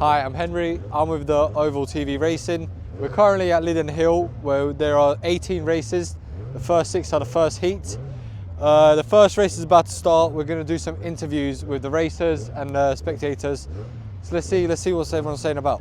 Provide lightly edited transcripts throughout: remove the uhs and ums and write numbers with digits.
Hi, I'm Henry. I'm with the Oval TV Racing. We're currently at Lydden Hill, where there are 18 races. The first 6 are the first heat. The first race is about to start. We're going to do some interviews with the racers and the spectators. So let's see what everyone's saying about.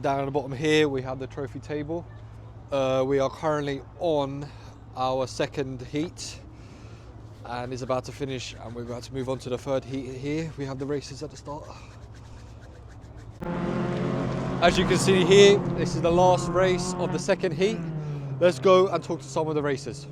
Down at the bottom here we have the trophy table. We are currently on our second heat and it's about to finish, and we're about to move on to the third heat here. We have the races at the start. As you can see here, this is the last race of the second heat. Let's go and talk to some of the racers.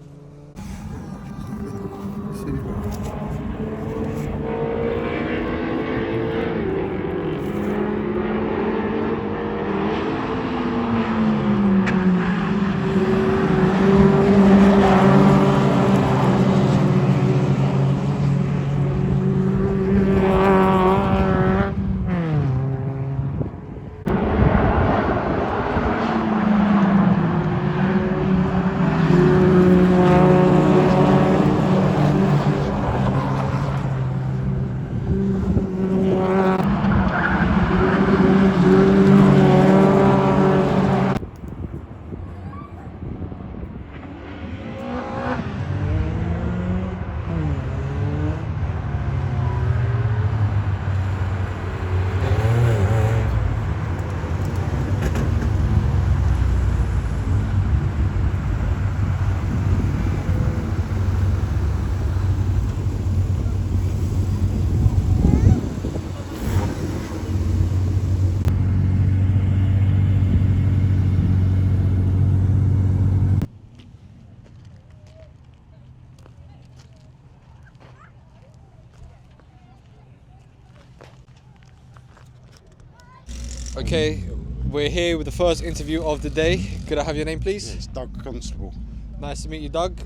Okay, we're here with the first interview of the day. Could I have your name, please? Yes, Doug Constable. Nice to meet you, Doug.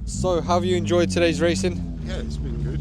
So, how have you enjoyed today's racing? Yeah, it's been good.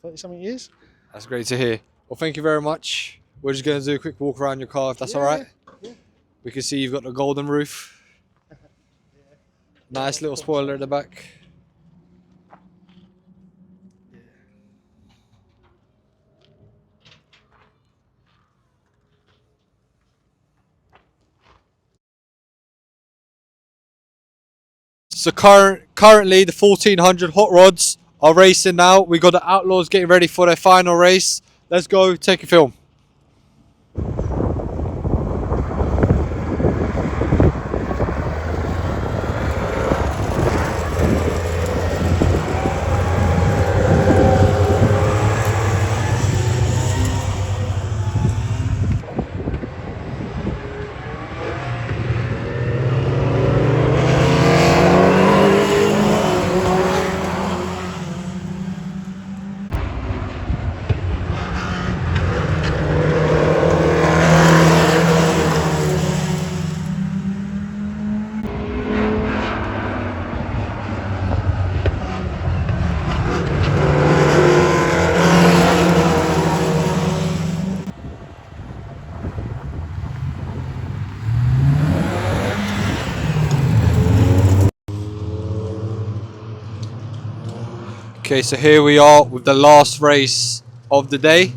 30-something years. That's great to hear. Well, thank you very much. We're just going to do a quick walk around your car, if that's all right. Yeah. We can see you've got the golden roof. Nice little spoiler at the back. So currently the 1400 hot rods are racing now. We got the Outlaws getting ready for their final race. Let's go take a film. Okay, so here we are with the last race of the day.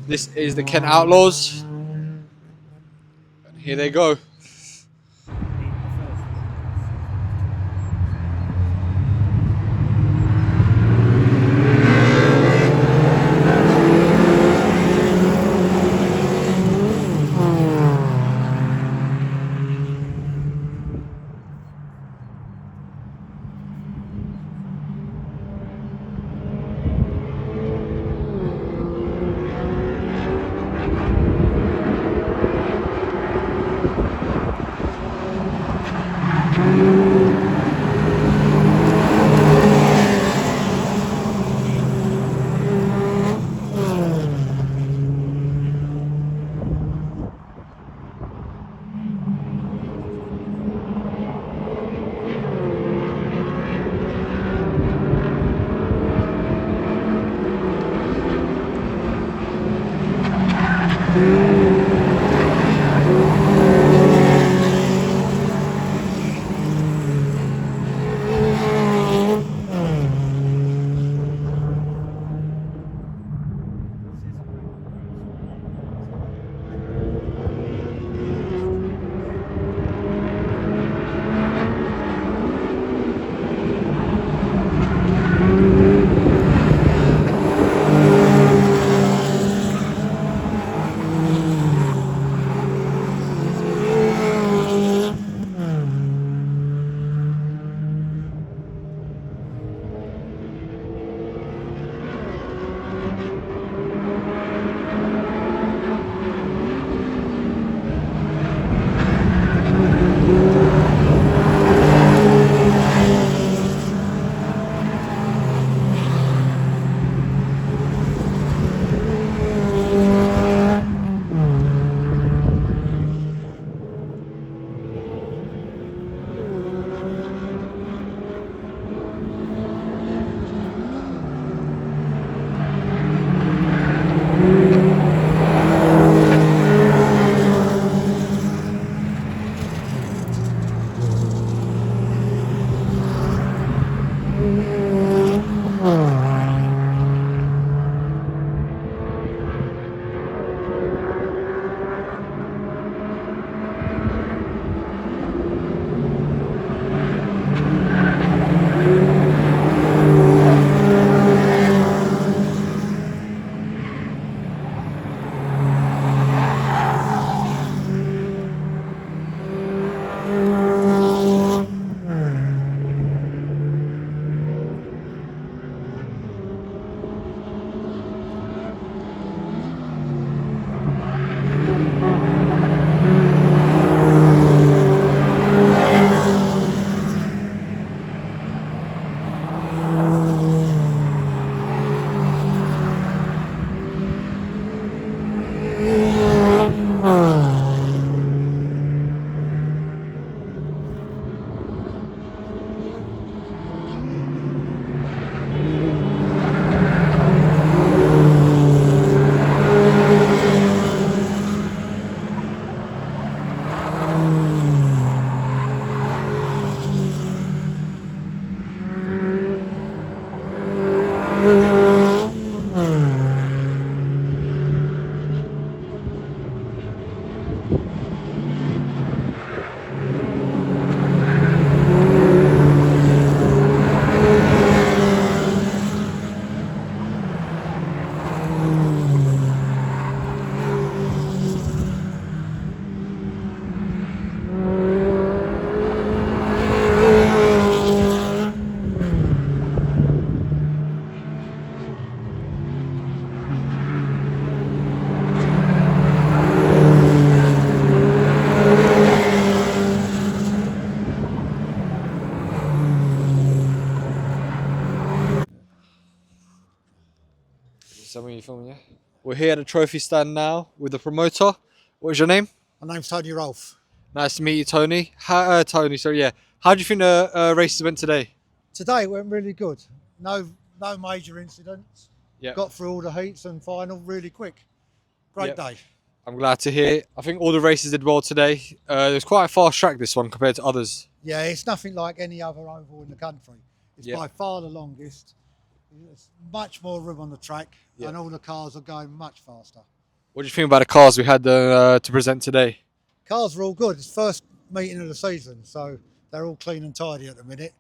This is the Kent Outlaws. And here they go. filming, yeah? We're here at the trophy stand now with the promoter. What's your name? My name's Tony Rolfe. Nice to meet you, Tony. Tony, sorry, yeah. How do you think the races went today? Today it went really good. No major incidents. Yeah. Got through all the heats and final really quick. Great day. I'm glad to hear. I think all the races did well today. It was quite a fast track, this one, compared to others. Yeah, it's nothing like any other oval in the country. It's by far the longest. There's much more room on the track and all the cars are going much faster. What do you think about the cars we had to present today? Cars are all good. It's first meeting of the season, so they're all clean and tidy at the minute.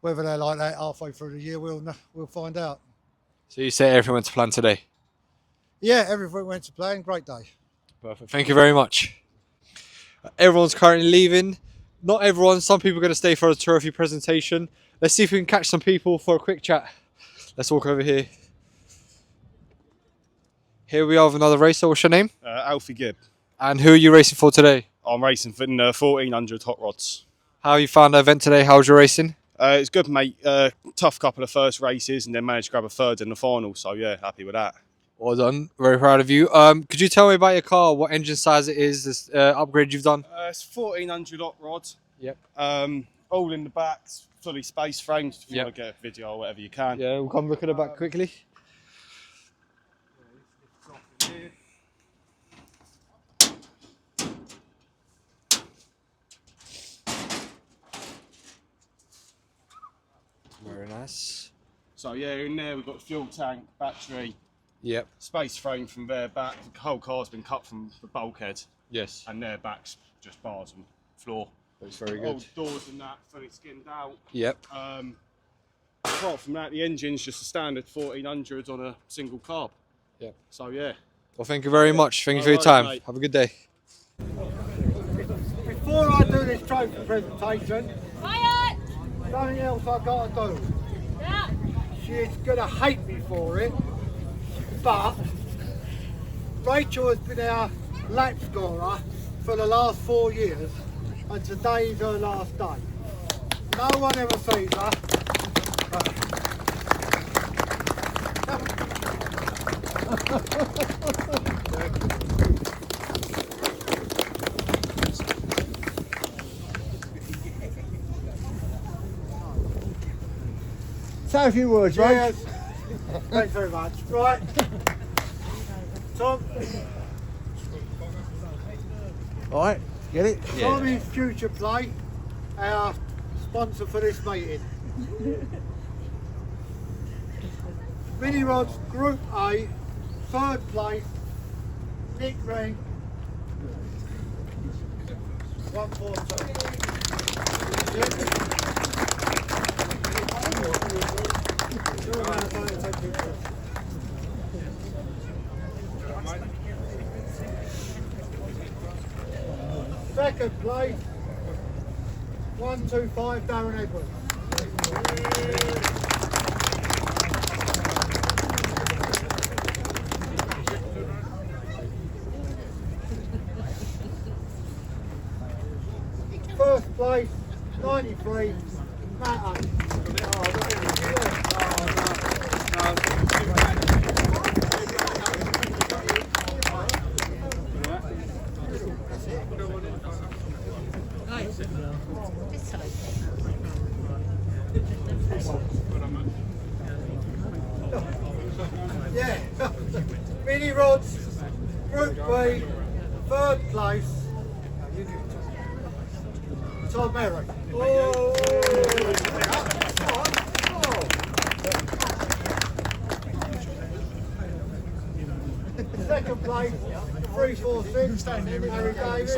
Whether they're like that halfway through the year, we'll find out. So you say everything went to plan today? Yeah, everything went to plan. Great day. Perfect. Thank you very much. Everyone's currently leaving. Not everyone. Some people are going to stay for a trophy presentation. Let's see if we can catch some people for a quick chat. Let's walk over here. Here we are with another racer. What's your name? Alfie Gibb. And who are you racing for today? I'm racing for 1400 hot rods. How you found the event today? How was your racing? It's good, mate. Tough couple of first races and then managed to grab a third in the final. So yeah, happy with that. Well done. Very proud of you. Could you tell me about your car? What engine size it is? This upgrade you've done? It's 1400 hot rod. Yep. All in the back, fully space framed. If you want to get a video or whatever you can. Yeah, we'll come look at the back quickly. Very nice. So yeah, in there we've got fuel tank, battery. Yep. Space frame from there back. The whole car's been cut from the bulkhead. Yes. And their back's just bars and floor. That's very good. All doors and that fully skinned out. Yep. Apart from that, the engine's just a standard 1400 on a single carb. Yep. So yeah. Well, thank you very much. Thank you for your time. Mate. Have a good day. Before I do this trophy presentation, something else I got to do. Yeah. She's going to hate me for it, but Rachel has been our lap scorer for the last 4 years, and today is her last day. No one ever sees her. Say a few words, right? Yes. Thanks very much. Right. Tom. Alright, get it? Tommy's Future Play, our sponsor for this meeting. MiniRods Group A, 3rd place, Nick Ring, 142. Second place, 125, Darren Edwards. First place, 93, Matt Hunt. Yeah, MiniRods Group B, 3rd place, Tom Merrick. Second place, 346, Harry Davis.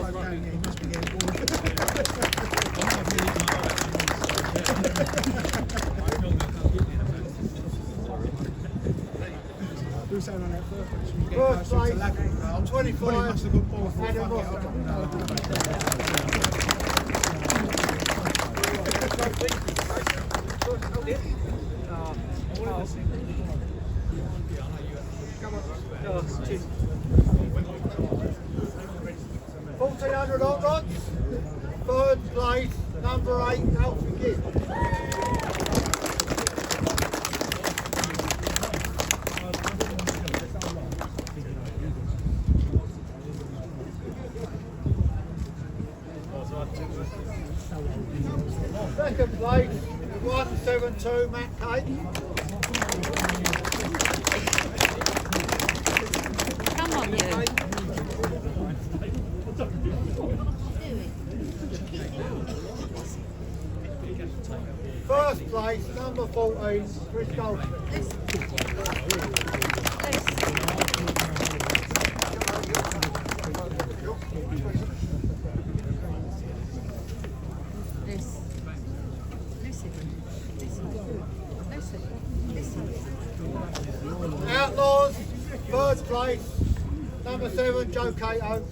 First place, 25, Adam $1,400 hot rods, 3rd place, number 8, Alfie Gibb. place, 172 Matt Kate. Come on, you. First place, number 14, Chris Goldsmith. Outlaws, third place, number 7, Joe Cato.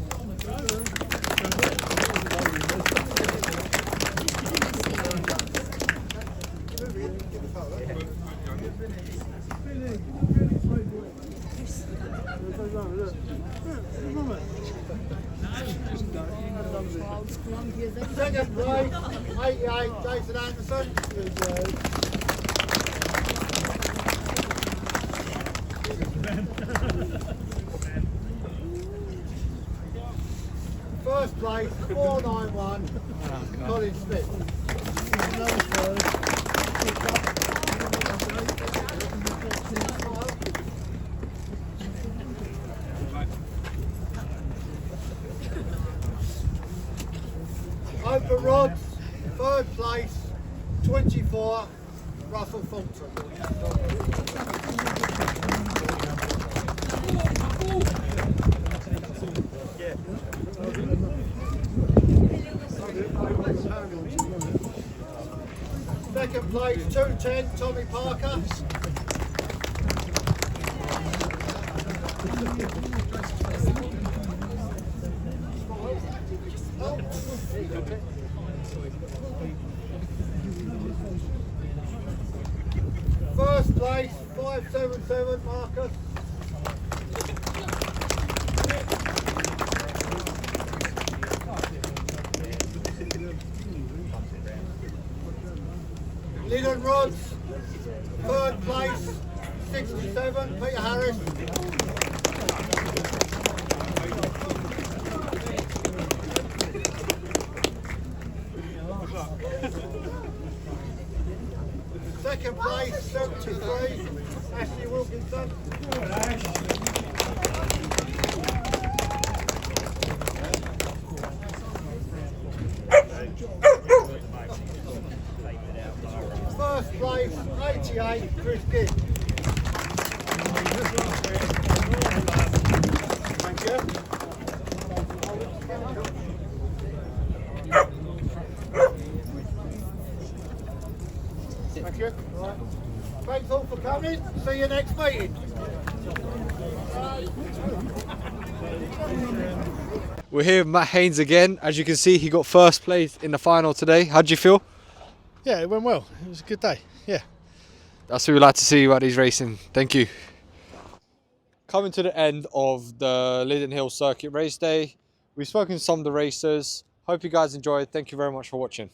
Second place, 88, Jason Anderson. First place, 491, Colin Smith. OpenRods, third place, 24, Russell Fulton. Second place, 210, Tommy Parker. First place, 577, Marcus. LyddenRods, third place, 67, Peter Harris. Second place, 73, Ashley Wilkinson. First place, 88, Chris Gibb. Thank you. Thank you. Right. Thanks all for coming. See you next meeting. We're here with Matt Haynes again. As you can see, he got first place in the final today. How'd you feel? Yeah, it went well. It was a good day. Yeah. That's what we like to see about these racing. Thank you. Coming to the end of the Lydden Hill Circuit race day. We've spoken to some of the racers. Hope you guys enjoyed. Thank you very much for watching.